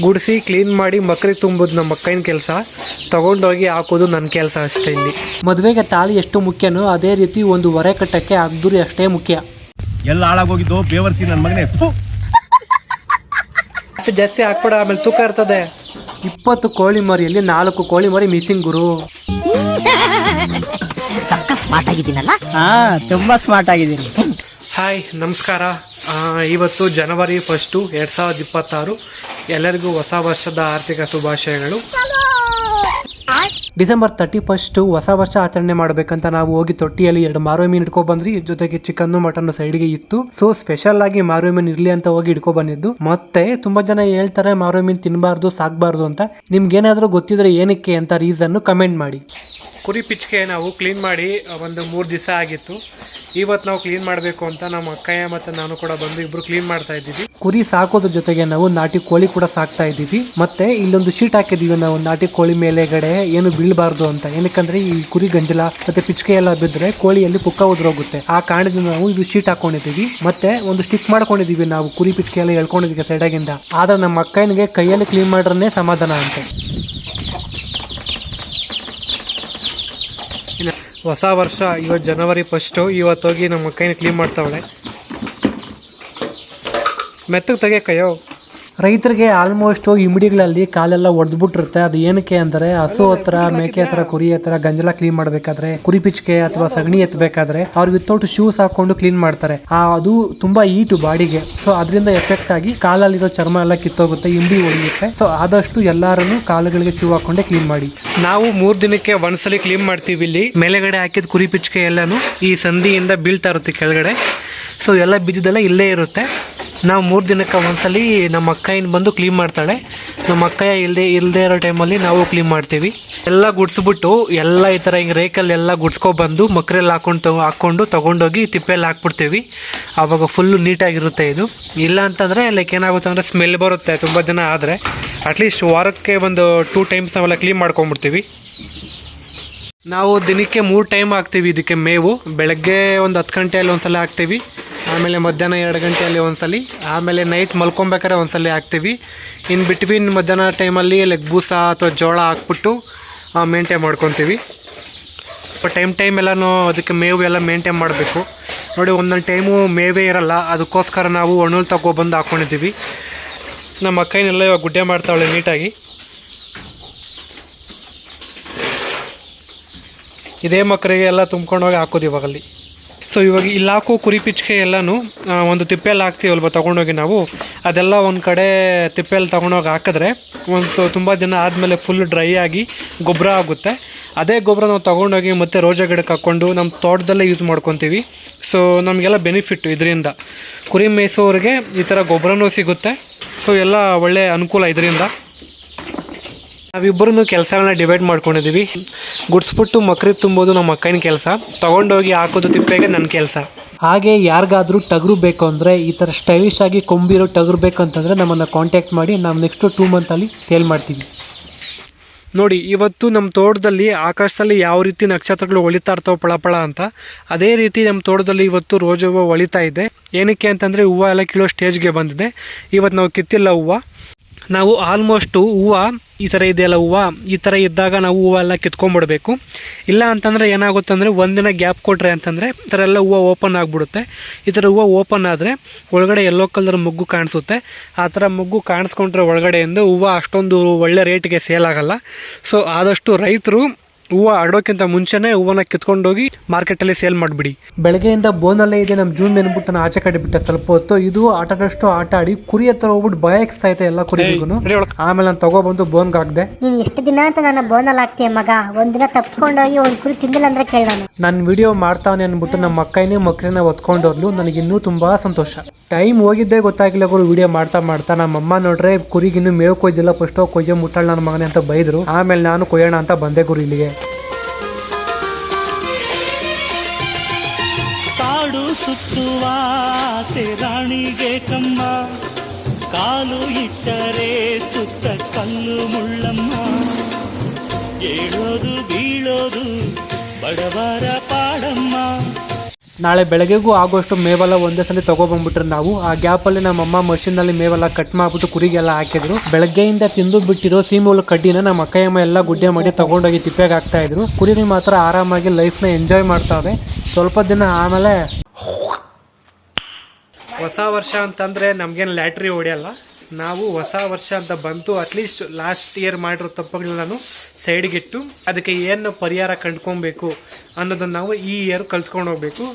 ಗುಡಿಸಿ ಕ್ಲೀನ್ ಮಾಡಿ ಮಕ್ರಿಗೆ ತುಂಬೋದು ನಮ್ಮ ಅಕ್ಕನ ಕೆಲಸ, ತಗೊಂಡೋಗಿ ಹಾಕೋದು ನನ್ನ ಕೆಲಸ ಅಷ್ಟೇ. ಇಲ್ಲಿ ಮದುವೆಗೆ ತಾಳಿ ಎಷ್ಟು ಮುಖ್ಯನೋ ಅದೇ ರೀತಿ ಒಂದು ಹೊರೆ ಕಟ್ಟಕ್ಕೆ ಅಗ್ದುರಿ ಅಷ್ಟೇ ಮುಖ್ಯ. ಎಲ್ಲ ಹಾಳಾಗೋಗಿದ್ದು ಬೇವರ್ಸಿ ನನ್ನ ಮಗನೇ. ಜಾಸ್ತಿ ಹಾಕ್ಬೇಡ, ಆಮೇಲೆ ತೂಕ ಇರ್ತದೆ. 20 ಕೋಳಿ ಮರಿಯಲ್ಲಿ 4 ಕೋಳಿ ಮರಿ ಮಿಸ್ಸಿಂಗ್ ಗುರು. ಸ್ಮಾರ್ಟ್ ಆಗಿದ್ದೀನಲ್ಲ? ತುಂಬಾ ಸ್ಮಾರ್ಟ್ ಆಗಿದ್ದೀನಿ. ಹಾಯ್, ನಮಸ್ಕಾರ. ಇವತ್ತು ಜನವರಿ 1, 2026. ಎಲ್ಲರಿಗೂ ಹೊಸ ವರ್ಷದ ಆರ್ಥಿಕ ಶುಭಾಶಯಗಳು. ಡಿಸೆಂಬರ್ 31 ಹೊಸ ವರ್ಷ ಆಚರಣೆ ಮಾಡಬೇಕಂತ ನಾವು ಹೋಗಿ ತೊಟ್ಟಿಯಲ್ಲಿ 2 ಮಾರುವೆ ಮೀನು ಹಿಡ್ಕೊ ಬಂದ್ರಿ. ಜೊತೆಗೆ ಚಿಕನ್ ಮಟನ್ ಸೈಡ್ಗೆ ಇತ್ತು. ಸೊ ಸ್ಪೆಷಲ್ ಆಗಿ ಮಾರುವೆ ಮೀನು ಇರ್ಲಿ ಅಂತ ಹೋಗಿ ಹಿಡ್ಕೊ ಬಂದಿದ್ದು. ಮತ್ತೆ ತುಂಬಾ ಜನ ಹೇಳ್ತಾರೆ ಮಾರುವೆ ಮೀನು ತಿನ್ನಬಾರ್ದು, ಸಾಕಬಾರ್ದು ಅಂತ. ನಿಮ್ಗೇನಾದ್ರೂ ಗೊತ್ತಿದ್ರೆ ಏನಕ್ಕೆ ಅಂತ ರೀಸನ್ ಕಮೆಂಟ್ ಮಾಡಿ. ಕುರಿ ಪಿಚ್ಕೆ ನಾವು ಕ್ಲೀನ್ ಮಾಡಿ ಒಂದು 3 ದಿವಸ ಆಗಿತ್ತು. ಇವತ್ತು ನಾವು ಕ್ಲೀನ್ ಮಾಡಬೇಕು ಅಂತ ನಮ್ಮ ಅಕ್ಕಯ್ಯ ಮತ್ತು ನಾನು ಕೂಡ ಬಂದು ಇಬ್ರು ಕ್ಲೀನ್ ಮಾಡ್ತಾ ಇದ್ದೀವಿ. ಕುರಿ ಸಾಕೋದ್ರ ಜೊತೆಗೆ ನಾವು ನಾಟಿ ಕೋಳಿ ಕೂಡ ಸಾಕ್ತಾ ಇದ್ದೀವಿ. ಮತ್ತೆ ಇಲ್ಲೊಂದು ಶೀಟ್ ಹಾಕಿದೀವಿ ನಾವು ನಾಟಿ ಕೋಳಿ ಮೇಲೆಗಡೆ ಏನು ಬೀಳಬಾರ್ದು ಅಂತ. ಏನಕ್ಕಂದ್ರೆ ಈ ಕುರಿ ಗಂಜಲ ಮತ್ತೆ ಪಿಚ್ಕೆ ಎಲ್ಲ ಬಿದ್ದರೆ ಕೋಳಿಯಲ್ಲಿ ಪುಕ್ಕ ಉದ್ರೋಗುತ್ತೆ. ಆ ಕಾರಣದಿಂದ ನಾವು ಇದು ಶೀಟ್ ಹಾಕೊಂಡಿದ್ದೀವಿ. ಮತ್ತೆ ಒಂದು ಸ್ಟಿಕ್ ಮಾಡ್ಕೊಂಡಿದೀವಿ ನಾವು ಕುರಿ ಪಿಚ್ಕೆ ಎಲ್ಲ ಎಳ್ಕೊಂಡಿದ್ದೀವಿ ಸೈಡಾಗಿಂದ. ಆದ್ರೆ ನಮ್ಮ ಅಕ್ಕನಿಗೆ ಕೈಯಲ್ಲಿ ಕ್ಲೀನ್ ಮಾಡ್ರೇ ಸಮಾಧಾನ ಅಂತ. ಹೊಸ ವರ್ಷ ಇವತ್ತು ಜನವರಿ 1. ಇವತ್ತೋಗಿ ನಮ್ಮ ಅಕ್ಕನ ಕ್ಲೀನ್ ಮಾಡ್ತಾವಳೆ. ಮೆತ್ತಗೆ ತೆಗಿಯಕ್ಕಯ್ಯೋ. ರೈತರಿಗೆ ಆಲ್ಮೋಸ್ಟ್ ಇಮಿಡಿಗಳಲ್ಲಿ ಕಾಲೆಲ್ಲ ಒಡೆದ್ಬಿಟ್ಟಿರುತ್ತೆ. ಅದು ಏನಕ್ಕೆ ಅಂದರೆ ಹಸು ಹತ್ರ, ಮೇಕೆ ಹತ್ರ, ಕುರಿ ಹತ್ರ ಗಂಜಲ ಕ್ಲೀನ್ ಮಾಡಬೇಕಾದ್ರೆ, ಕುರಿ ಪಿಚ್ಕೆ ಅಥವಾ ಸಗಣಿ ಎತ್ತಬೇಕಾದ್ರೆ ಅವ್ರು ವಿತೌಟ್ ಶೂಸ್ ಹಾಕೊಂಡು ಕ್ಲೀನ್ ಮಾಡ್ತಾರೆ. ಅದು ತುಂಬಾ ಹೀಟು ಬಾಡಿಗೆ. ಸೊ ಅದರಿಂದ ಎಫೆಕ್ಟ್ ಆಗಿ ಕಾಲಲ್ಲಿರೋ ಚರ್ಮ ಎಲ್ಲ ಕಿತ್ತೋಗುತ್ತೆ, ಇಂಡಿ ಹೊಡೆಯುತ್ತೆ. ಸೊ ಆದಷ್ಟು ಎಲ್ಲಾರನ್ನು ಕಾಲುಗಳಿಗೆ ಶೂ ಹಾಕೊಂಡೆ ಕ್ಲೀನ್ ಮಾಡಿ. ನಾವು 3 ದಿನಕ್ಕೆ ಒಂದ್ಸಲಿ ಕ್ಲೀನ್ ಮಾಡ್ತೀವಿ. ಇಲ್ಲಿ ಮೇಲೆಗಡೆ ಹಾಕಿದ ಕುರಿ ಪಿಚ್ಕೆ ಎಲ್ಲಾನು ಈ ಸಂದಿಯಿಂದ ಬೀಳ್ತಾ ಇರುತ್ತೆ ಕೆಳಗಡೆ. ಸೊ ಎಲ್ಲ ಬಿದ್ದಿದ್ದೆಲ್ಲ ಇಲ್ಲೇ ಇರುತ್ತೆ. ನಾವು 3 ದಿನಕ್ಕೆ ಒಂದ್ಸಲಿ ನಮ್ಮ ಅಕ್ಕಯ್ಯನ ಬಂದು ಕ್ಲೀನ್ ಮಾಡ್ತಾಳೆ. ನಮ್ಮ ಅಕ್ಕಯ್ಯ ಇಲ್ಲದೆ ಇರೋ ಟೈಮಲ್ಲಿ ನಾವು ಕ್ಲೀನ್ ಮಾಡ್ತೀವಿ. ಎಲ್ಲ ಗುಡ್ಸ್ಬಿಟ್ಟು ಎಲ್ಲ ಈ ಥರ ಹಿಂಗೆ ರೇಕಲ್ಲಿ ಎಲ್ಲ ಗುಡ್ಸ್ಕೊಬಂದು ಮಕ್ರಲ್ಲಿ ಹಾಕ್ಕೊಂಡು ತೊಗೊಂಡೋಗಿ ತಿಪ್ಪೆಯಲ್ಲಿ ಹಾಕ್ಬಿಡ್ತೀವಿ. ಆವಾಗ ಫುಲ್ಲು ನೀಟಾಗಿರುತ್ತೆ ಇದು. ಇಲ್ಲ ಅಂತಂದರೆ ಲೈಕ್ ಏನಾಗುತ್ತೆ ಅಂದರೆ ಸ್ಮೆಲ್ ಬರುತ್ತೆ ತುಂಬ ಜನ ಆದರೆ. ಅಟ್ಲೀಸ್ಟ್ ವಾರಕ್ಕೆ ಒಂದು 2 ಟೈಮ್ಸ್ ನಾವೆಲ್ಲ ಕ್ಲೀನ್ ಮಾಡ್ಕೊಂಬಿಡ್ತೀವಿ. ನಾವು ದಿನಕ್ಕೆ 3 ಟೈಮ್ ಹಾಕ್ತೀವಿ ಇದಕ್ಕೆ ಮೇವು. ಬೆಳಗ್ಗೆ ಒಂದು 10 ಗಂಟೆಯಲ್ಲಿ ಒಂದ್ಸಲ ಹಾಕ್ತೀವಿ, ಆಮೇಲೆ ಮಧ್ಯಾಹ್ನ 2 ಗಂಟೆಯಲ್ಲಿ ಒಂದ್ಸಲಿ, ಆಮೇಲೆ ನೈಟ್ ಮಲ್ಕೊಬೇಕಾದ್ರೆ ಒಂದ್ಸಲಿ ಹಾಕ್ತೀವಿ. ಇನ್ ಬಿಟ್ವೀನ್ ಮಧ್ಯಾಹ್ನ ಟೈಮಲ್ಲಿ ಲೈಕ್ ಬೂಸ ಅಥವಾ ಜೋಳ ಹಾಕ್ಬಿಟ್ಟು ಮೇಂಟೈನ್ ಮಾಡ್ಕೊತೀವಿ. ಟೈಮ್ ಎಲ್ಲನೂ ಅದಕ್ಕೆ ಮೇವು ಎಲ್ಲ ಮೇಂಟೈನ್ ಮಾಡಬೇಕು. ನೋಡಿ, ಒಂದೊಂದು ಟೈಮು ಮೇವೇ ಇರಲ್ಲ, ಅದಕ್ಕೋಸ್ಕರ ನಾವು ಒಣುಲ್ ತಗೊಬಂದು ಹಾಕ್ಕೊಂಡಿದ್ದೀವಿ. ನಮ್ಮ ಅಕ್ಕನೆಲ್ಲ ಇವಾಗ ಗುಡ್ಡೆ ಮಾಡ್ತಾವಳೆ ನೀಟಾಗಿ. ಇದೇ ಮಕ್ಕಳಿಗೆ ಎಲ್ಲ ತುಂಬ್ಕೊಂಡೋಗಿ ಹಾಕೋದು ಇವಾಗಲ್ಲಿ. ಸೊ ಇವಾಗ ಇಲ್ಲಿ ಹಾಕೋ ಕುರಿ ಪಿಚ್ಕೆ ಎಲ್ಲನೂ ಒಂದು ತಿಪ್ಪೆಯಲ್ಲಿ ಹಾಕ್ತೀವಲ್ವ ತೊಗೊಂಡೋಗಿ ನಾವು, ಅದೆಲ್ಲ ಒಂದು ಕಡೆ ತಿಪ್ಪೆಯಲ್ಲಿ ತೊಗೊಂಡೋಗಿ ಹಾಕಿದ್ರೆ ತುಂಬ ದಿನ ಆದಮೇಲೆ ಫುಲ್ ಡ್ರೈ ಆಗಿ ಗೊಬ್ಬರ ಆಗುತ್ತೆ. ಅದೇ ಗೊಬ್ಬರ ನಾವು ತೊಗೊಂಡೋಗಿ ಮತ್ತೆ ರೋಜಾ ಗಿಡಕ್ಕೆ ಹಾಕ್ಕೊಂಡು ನಮ್ಮ ತೋಟದಲ್ಲೇ ಯೂಸ್ ಮಾಡ್ಕೊತೀವಿ. ಸೊ ನಮಗೆಲ್ಲ ಬೆನಿಫಿಟ್ಟು ಇದರಿಂದ. ಕುರಿ ಮೇಯಿಸೋರಿಗೆ ಈ ಥರ ಗೊಬ್ಬರನೂ ಸಿಗುತ್ತೆ. ಸೊ ಎಲ್ಲ ಒಳ್ಳೆ ಅನುಕೂಲ ಇದರಿಂದ. ನಾವಿಬ್ಬರೂ ಕೆಲಸಗಳನ್ನ ಡಿವೈಡ್ ಮಾಡ್ಕೊಂಡಿದ್ದೀವಿ. ಗುಡ್ಸ್ಬಿಟ್ಟು ಮಕ್ರಿಗೆ ತುಂಬೋದು ನಮ್ಮ ಅಕ್ಕನ ಕೆಲಸ, ತೊಗೊಂಡೋಗಿ ಹಾಕೋದು ತಿಪ್ಪೆಗೆ ನನ್ನ ಕೆಲಸ. ಹಾಗೆ ಯಾರಿಗಾದ್ರೂ ಟಗರು ಬೇಕು ಅಂದರೆ, ಈ ಥರ ಸ್ಟೈಲಿಶ್ ಆಗಿ ಕೊಂಬಿರೋ ಟಗರು ಬೇಕಂತಂದರೆ ನಮ್ಮನ್ನು ಕಾಂಟ್ಯಾಕ್ಟ್ ಮಾಡಿ. ನಾವು ನೆಕ್ಸ್ಟ್ 2 ಮಂತಲ್ಲಿ ಸೇಲ್ ಮಾಡ್ತೀವಿ. ನೋಡಿ, ಇವತ್ತು ನಮ್ಮ ತೋಟದಲ್ಲಿ ಆಕಾಶದಲ್ಲಿ ಯಾವ ರೀತಿ ನಕ್ಷತ್ರಗಳು ಹೊಳಿತಾ ಇರ್ತಾವೆ ಪಳಪಳ ಅಂತ, ಅದೇ ರೀತಿ ನಮ್ಮ ತೋಟದಲ್ಲಿ ಇವತ್ತು ರೋಜಾ ಹೂವು ಹೊಳಿತಾ ಇದೆ. ಏನಕ್ಕೆ ಅಂತಂದರೆ ಹೂವು ಎಲ್ಲ ಕೀಳೋ ಸ್ಟೇಜ್ಗೆ ಬಂದಿದೆ. ಇವತ್ತು ನಾವು ಕಿತ್ತಿಲ್ಲ ಹೂವು. ನಾವು ಆಲ್ಮೋಸ್ಟು ಹೂವು ಈ ಥರ ಇದೆಯಲ್ಲ, ಹೂವು ಈ ಥರ ಇದ್ದಾಗ ನಾವು ಹೂವೆಲ್ಲ ಕಿತ್ಕೊಂಡ್ಬಿಡ್ಬೇಕು. ಇಲ್ಲ ಅಂತಂದರೆ ಏನಾಗುತ್ತೆ ಅಂದರೆ ಒಂದಿನ ಗ್ಯಾಪ್ ಕೊಟ್ರೆ ಅಂತಂದರೆ ಈ ಥರ ಎಲ್ಲ ಹೂವು ಓಪನ್ ಆಗಿಬಿಡುತ್ತೆ. ಈ ಥರ ಹೂವು ಓಪನ್ ಆದರೆ ಒಳಗಡೆ ಯೆಲ್ಲೋ ಕಲರ್ ಮೊಗ್ಗು ಕಾಣಿಸುತ್ತೆ. ಆ ಥರ ಮೊಗ್ಗು ಕಾಣಿಸ್ಕೊಂಡ್ರೆ ಒಳಗಡೆಯಿಂದ ಹೂವು ಅಷ್ಟೊಂದು ಒಳ್ಳೆ ರೇಟಿಗೆ ಸೇಲ್ ಆಗಲ್ಲ. ಸೊ ಆದಷ್ಟು ರೈತರು ಹೂವು ಆಡೋಕ್ಕಿಂತ ಮುಂಚೆನೇ ಹೂವನ್ನ ಕಿತ್ಕೊಂಡೋಗಿ ಮಾರ್ಕೆಟಲ್ಲಿ ಸೇಲ್ ಮಾಡಿಬಿಡಿ. ಬೆಳಗ್ಗೆಯಿಂದ ಬೋನಲ್ಲೇ ಇದೆ ನಮ್ಮ ಜೂನ್ ಬೆನ್ಬಿಟ್ಟು ನಾನು ಆಚೆ ಕಡೆ ಬಿಟ್ಟೆ ಸ್ವಲ್ಪ ಹೊತ್ತು. ಇದು ಆಟದಷ್ಟು ಆಟ ಆಡಿ ಕುರಿ ಹತ್ರ ಹೋಗ್ಬಿಟ್ಟು ಭಯಕ್ಸ್ತಾ ಐತೆ ಎಲ್ಲ ಕುರಿಗೂ. ಆಮೇಲೆ ನಾನು ತಗೊಬಂದು ಬೋನ್ಗೆ ಹಾಕ್ದೆ. ನೀನು ಎಷ್ಟು ದಿನ ಅಂತ ನನ್ನ ಬೋನಲ್ಲಿ ಹಾಕ್ತೀಯ ಮಗ? ಒಂದಿನ ತಪ್ಸ್ಕೊಂಡೋಗಿ ಒಂದು ಕುರಿ ತಿಂದಿಲ್ಲ ಅಂದ್ರೆ ಕೇಳೋಣ. ನಾನು ವಿಡಿಯೋ ಮಾಡ್ತಾವನೆ ಅಂದ್ಬಿಟ್ಟು ನಮ್ಮ ಅಕ್ಕನೇ ಮಕ್ಕಳನ್ನ ಹೊತ್ಕೊಂಡೋದ್ಲು. ನನಗಿನ್ನೂ ತುಂಬಾ ಸಂತೋಷ. ಟೈಮ್ ಹೋಗಿದ್ದೇ ಗೊತ್ತಾಗಿಲ್ಲ ಗುರು. ವಿಡಿಯೋ ಮಾಡ್ತಾ ನಮ್ಮಮ್ಮ ನೋಡ್ರೆ ಕುರಿಗಿನ್ನೂ ಮೇವು ಕೊಯ್ದಿಲ್ಲ, ಫಸ್ಟ್ ಹೋಗಿ ಕೊಯ್ಯೋ ಮುಟ್ಟಳ ನನ್ನ ಮಗನೇ ಅಂತ ಬೈದ್ರು. ಆಮೇಲೆ ನಾನು ಕೊಯ್ಯೋಣ ಅಂತ ಬಂದೆ ಗುರು ಇಲ್ಲಿಗೆ. ಕಾಡು ಸುತ್ತುವ ರಾಣಿಗೆ ಕಮ್ಮ, ಕಾಲು ಇಟ್ಟರೆ ಸುತ್ತ ಕಲ್ಲು ಮುಳ್ಳಮ್ಮ, ಏಳೋದು ಬೀಳೋದು ಬಡವರ ಪಾಡಮ್ಮ. ನಾಳೆ ಬೆಳಗ್ಗೆಗೂ ಆಗೋಷ್ಟು ಮೇವೆಲ್ಲ ಒಂದೇ ಸಲ ತಗೊಬಂದ್ಬಿಟ್ರೆ ನಾವು ಆ ಗ್ಯಾಪಲ್ಲಿ ನಮ್ಮಮ್ಮ ಮಷೀನಲ್ಲಿ ಮೇವೆಲ್ಲ ಕಟ್ ಮಾಡ್ಬಿಟ್ಟು ಕುರಿಗೆಲ್ಲ ಹಾಕಿದ್ರು. ಬೆಳಗ್ಗೆಯಿಂದ ತಿಂದು ಬಿಟ್ಟಿರೋ ಸೀಮೆ ಹುಲ್ಲು ಕಡ್ಡಿನ ನಮ್ಮ ಅಕ್ಕಯ್ಯಮ್ಮ ಎಲ್ಲ ಗುಡ್ಡೆ ಮಾಡಿ ತಗೊಂಡೋಗಿ ತಿಪ್ಪೆಗೆ ಹಾಕ್ತಾ ಇದ್ರು. ಕುರಿಗಳು ಮಾತ್ರ ಆರಾಮಾಗಿ ಲೈಫ್ನ ಎಂಜಾಯ್ ಮಾಡ್ತಾವೆ. ಸ್ವಲ್ಪ ದಿನ ಆಮೇಲೆ ಹೊಸ ವರ್ಷ ಅಂತಂದರೆ ನಮಗೇನು ಲ್ಯಾಟ್ರಿ ಹೊಡೆಯಲ್ಲ. ನಾವು ಹೊಸ ವರ್ಷ ಅಂತ ಬಂತು ಅಟ್ಲೀಸ್ಟ್ ಲಾಸ್ಟ್ ಇಯರ್ ಮಾಡಿರೋ ತಪ್ಪುಗಳನ್ನ ಸೈಡ್ಗಿಟ್ಟು ಅದಕ್ಕೆ ಏನು ಪರಿಹಾರ ಕಂಡ್ಕೊಬೇಕು ಅನ್ನೋದನ್ನ ನಾವು ಈ ಇಯರ್ ಕಲ್ತ್ಕೊಂಡು ಹೋಗ್ಬೇಕು.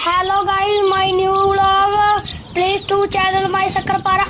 Hello guys, my new vlog. Please to channel my Sakrapara.